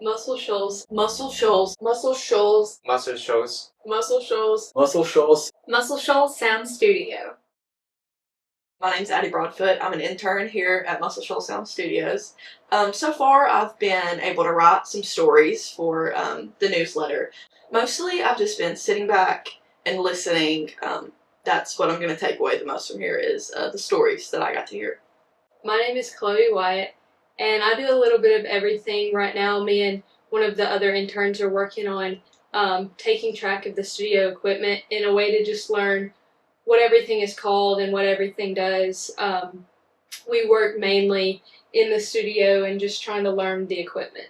Muscle Shoals, Muscle Shoals, Muscle Shoals, Muscle Shoals, Muscle Shoals, Muscle Shoals, Muscle Shoals Sound Studio. My name's Addie Broadfoot. I'm an intern here at Muscle Shoals Sound Studios. So far, I've been able to write some stories for the newsletter. Mostly, I've just been sitting back and listening. That's what I'm going to take away the most from here is the stories that I got to hear. My name is Chloe Wyatt, and I do a little bit of everything right now. Me and one of the other interns are working on taking track of the studio equipment in a way to just learn what everything is called and what everything does. We work mainly in the studio and just trying to learn the equipment.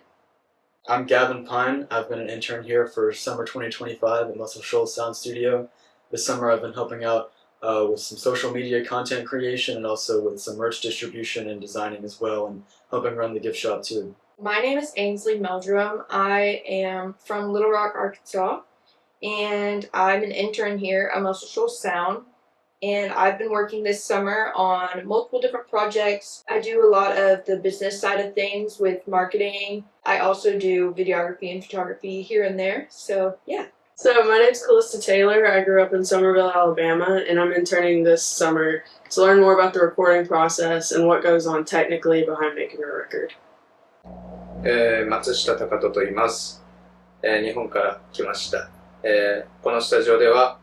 I'm Gavin Pine. I've been an intern here for summer 2025 at Muscle Shoals Sound Studio. This summer I've been helping out with some social media content creation and also with some merch distribution and designing as well, and helping run the gift shop too. My name is Ainsley Meldrum. I am from Little Rock, Arkansas, and I'm an intern here at Muscle Shoals Sound. And I've been working this summer on multiple different projects. I do a lot of the business side of things with marketing. I also do videography and photography here and there. So, yeah. So my name's Callista Taylor. I grew up in Summerville, Alabama, and I'm interning this summer to learn more about the recording process and what goes on technically behind making a record. 松下貴人と言います。日本から来ました。このスタジオでは、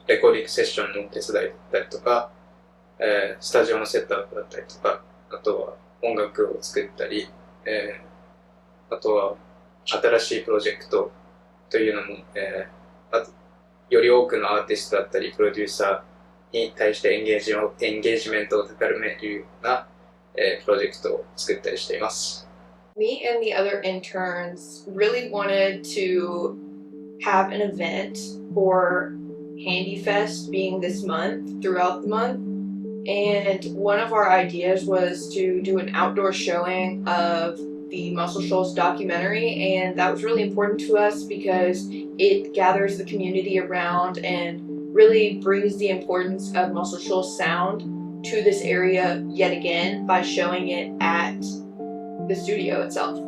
レコーディングセッションのお手伝いだったりとか、スタジオのセットアップだったりとか、あとは音楽を作ったり、あとは新しいプロジェクトというのも、より多くのアーティストだったりプロデューサーに対してエンゲージメントを高めるような、プロジェクトを作ったりしています。Me and the other interns really wanted to have an event for Handy Fest being this month, throughout the month. And one of our ideas was to do an outdoor showing of the Muscle Shoals documentary, and that was really important to us because it gathers the community around and really brings the importance of Muscle Shoals Sound to this area yet again by showing it at the studio itself.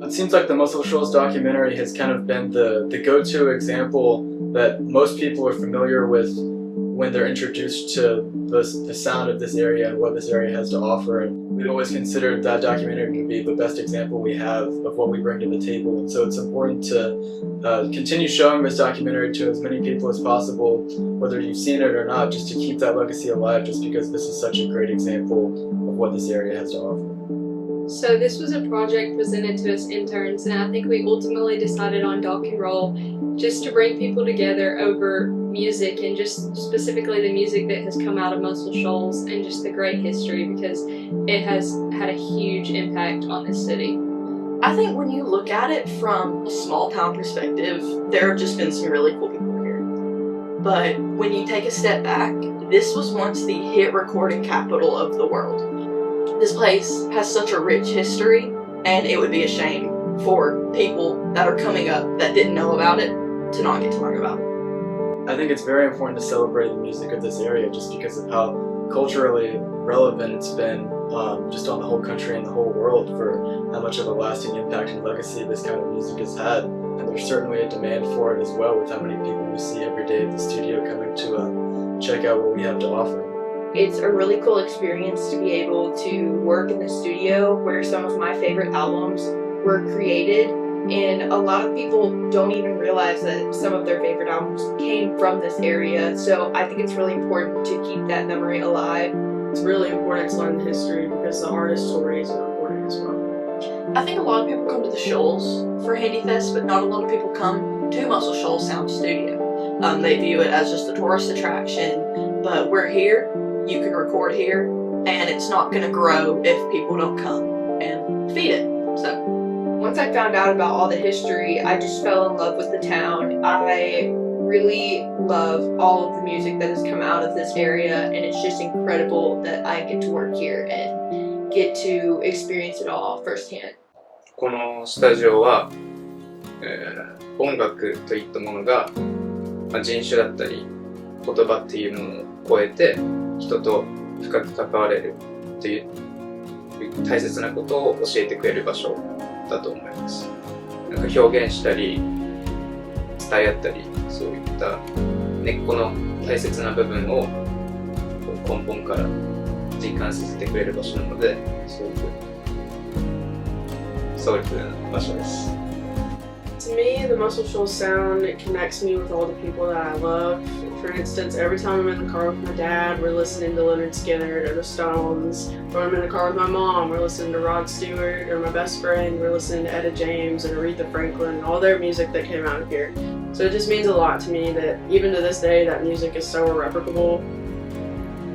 It seems like the Muscle Shoals documentary has kind of been the go-to example that most people are familiar with when they're introduced to the sound of this area and what this area has to offer. And we've always considered that documentary to be the best example we have of what we bring to the table. And so it's important to continue showing this documentary to as many people as possible, whether you've seen it or not, just to keep that legacy alive, just because this is such a great example of what this area has to offer. So this was a project presented to us interns, and I think we ultimately decided on Doc-n-Roll just to bring people together over music, and just specifically the music that has come out of Muscle Shoals and just the great history, because it has had a huge impact on this city. I think when you look at it from a small town perspective, there have just been some really cool people here. But when you take a step back, this was once the hit recording capital of the world. This place has such a rich history, and it would be a shame for people that are coming up that didn't know about it to not get to learn about it. I think it's very important to celebrate the music of this area just because of how culturally relevant it's been just on the whole country and the whole world, for how much of a lasting impact and legacy this kind of music has had. And there's certainly a demand for it as well, with how many people we see every day at the studio coming to check out what we have to offer. It's a really cool experience to be able to work in the studio where some of my favorite albums were created, and a lot of people don't even realize that some of their favorite albums came from this area, so I think it's really important to keep that memory alive. It's really important to learn the history because the artist stories are important as well. I think a lot of people come to the Shoals for Handy Fest, but not a lot of people come to Muscle Shoals Sound Studio. They view it as just a tourist attraction, but we're here. You can record here, and it's not going to grow if people don't come and feed it. So, once I found out about all the history, I just fell in love with the town. I really love all of the music that has come out of this area, and it's just incredible that I get to work here and get to experience it all firsthand. このスタジオは、音楽といったものが、人種だったり言葉っていうものを超えて人と深く関われるっていう大切なことを教えてくれる場所だと思います。なんか表現したり伝え合ったり、そういった根っこの大切な部分を根本から実感させてくれる場所なので、すごくソウルフルな場所です。To me, the Muscle Shoals Sound, it connects me with all the people that I love. For instance, every time I'm in the car with my dad, we're listening to Leonard Skinner or the Stones. Or I'm in the car with my mom, we're listening to Rod Stewart. Or my best friend, we're listening to Etta James and Aretha Franklin and all their music that came out of here. So it just means a lot to me that even to this day, that music is so irreplicable.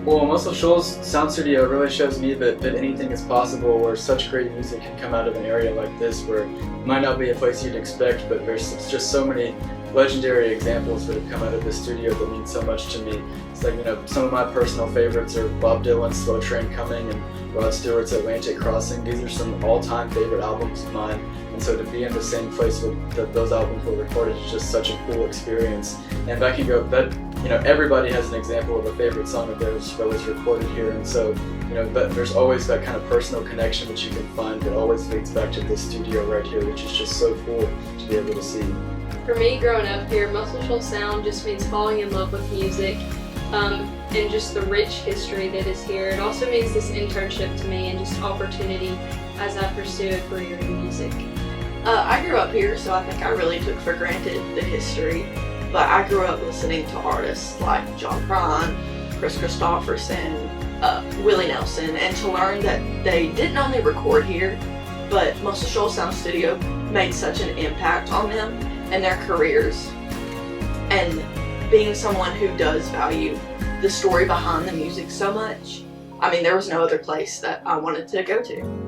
Well, Muscle Shoals Sound Studio really shows me that anything is possible, where such great music can come out of an area like this, where it might not be a place you'd expect, but there's just so many legendary examples that have come out of this studio that mean so much to me. It's like, some of my personal favorites are Bob Dylan's Slow Train Coming and Rod Stewart's Atlantic Crossing. These are some all-time favorite albums of mine, and so to be in the same place that those albums were recorded is just such a cool experience. And I can go that everybody has an example of a favorite song of theirs that was recorded here, and so but there's always that kind of personal connection that you can find that always leads back to this studio right here, which is just so cool to be able to see. For me, growing up here, Muscle Shoals Sound just means falling in love with music and just the rich history that is here. It also means this internship to me and just opportunity as I pursue a career in music. I grew up here, so I think I really took for granted the history. But I grew up listening to artists like John Prine, Chris Christopherson, Willie Nelson, and to learn that they didn't only record here, but Muscle Shoals Sound Studio made such an impact on them and their careers. And being someone who does value the story behind the music so much, I mean, there was no other place that I wanted to go to.